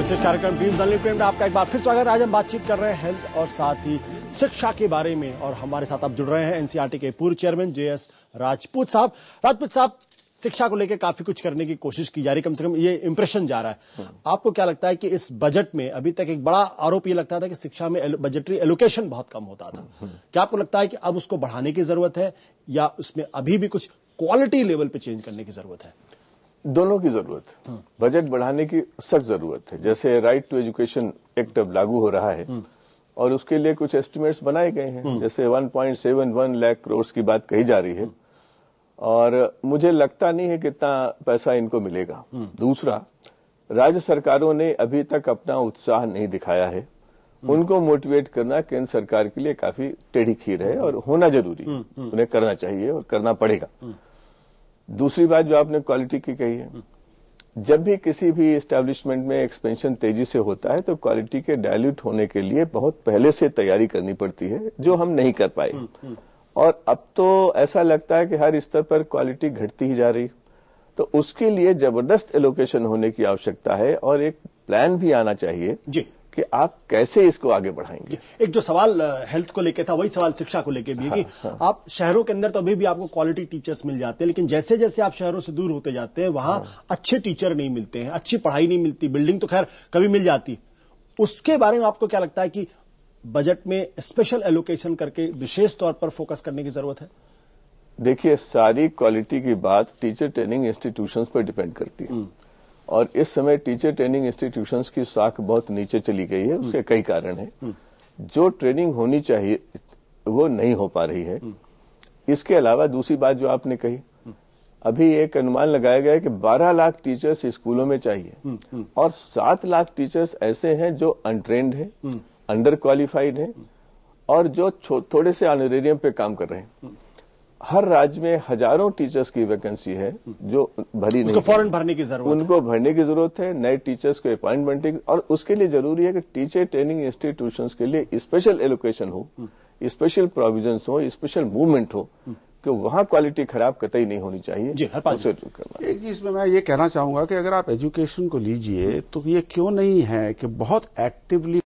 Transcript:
विशेष कार्यक्रम teams unlimited में आपका एक बार फिर स्वागत है। आज हम बातचीत कर रहे हैं हेल्थ और साथ ही शिक्षा के बारे में और हमारे साथ आप जुड़ रहे हैं एनसीईआरटी के पूर्व चेयरमैन जेएस राजपूत साहब। राजपूत साहब, शिक्षा को लेकर काफी कुछ करने की कोशिश की जा रही, कम से कम ये इंप्रेशन जा रहा है। आपको क्या लगता है कि इस बजट में अभी तक एक बड़ा आरोप ये लगता था कि शिक्षा में बजटरी एलोकेशन बहुत कम होता था, क्या आपको लगता है कि अब उसको बढ़ाने की जरूरत है या उसमें अभी भी कुछ क्वालिटी लेवल पे चेंज करने की जरूरत है? दोनों की जरूरत है। बजट बढ़ाने की सख्त जरूरत है। जैसे राइट टू एजुकेशन एक्ट अब लागू हो रहा है और उसके लिए कुछ एस्टिमेट्स बनाए गए हैं। जैसे 1.71 लाख करोड़ की बात कही जा रही है और मुझे लगता नहीं है कितना पैसा इनको मिलेगा। दूसरा, राज्य सरकारों ने अभी तक अपना उत्साह नहीं दिखाया है। उनको मोटिवेट करना केंद्र सरकार के लिए काफी टेढ़ी खीर है और होना जरूरी है। उन्हें करना चाहिए और करना पड़ेगा। दूसरी बात जो आपने क्वालिटी की कही है, जब भी किसी भी एस्टैब्लिशमेंट में एक्सपेंशन तेजी से होता है तो क्वालिटी के डायल्यूट होने के लिए बहुत पहले से तैयारी करनी पड़ती है, जो हम नहीं कर पाए। और अब तो ऐसा लगता है कि हर स्तर पर क्वालिटी घटती ही जा रही, तो उसके लिए जबरदस्त एलोकेशन होने की आवश्यकता है और एक प्लान भी आना चाहिए जी कि आप कैसे इसको आगे बढ़ाएंगे। एक जो सवाल हेल्थ को लेके था, वही सवाल शिक्षा को लेके भी है कि आप शहरों के अंदर तो अभी भी आपको क्वालिटी टीचर्स मिल जाते हैं, लेकिन जैसे जैसे आप शहरों से दूर होते जाते हैं वहां अच्छे टीचर नहीं मिलते हैं, अच्छी पढ़ाई नहीं मिलती। बिल्डिंग तो खैर कभी मिल जाती, उसके बारे में आपको क्या लगता है कि बजट में स्पेशल एलोकेशन करके विशेष तौर पर फोकस करने की जरूरत है? देखिए, सारी क्वालिटी की बात टीचर ट्रेनिंग इंस्टीट्यूशंस पर डिपेंड करती है और इस समय टीचर ट्रेनिंग इंस्टीट्यूशंस की साख बहुत नीचे चली गई है। उसके कई कारण हैं। जो ट्रेनिंग होनी चाहिए वो नहीं हो पा रही है। इसके अलावा दूसरी बात जो आपने कही, अभी एक अनुमान लगाया गया है कि 12 लाख टीचर्स स्कूलों में चाहिए और 7 लाख टीचर्स ऐसे हैं जो अनट्रेन्ड हैं, अंडर क्वालिफाइड हैं और जो थोड़े से ऑनरेरियम पे काम कर रहे हैं। हर राज्य में हजारों टीचर्स की वैकेंसी है जो भरी नहीं, फौरन भरने की जरूरत है। उनको भरने की जरूरत है। नए टीचर्स को अपॉइंटमेंट और उसके लिए जरूरी है कि टीचर ट्रेनिंग इंस्टीट्यूशंस के लिए स्पेशल एलोकेशन हो, स्पेशल प्रोविजंस हो, स्पेशल मूवमेंट हो कि वहां क्वालिटी खराब कतई नहीं होनी चाहिए। जी, एक चीज में मैं ये कहना चाहूंगा कि अगर आप एजुकेशन को लीजिए तो ये क्यों नहीं है कि बहुत एक्टिवली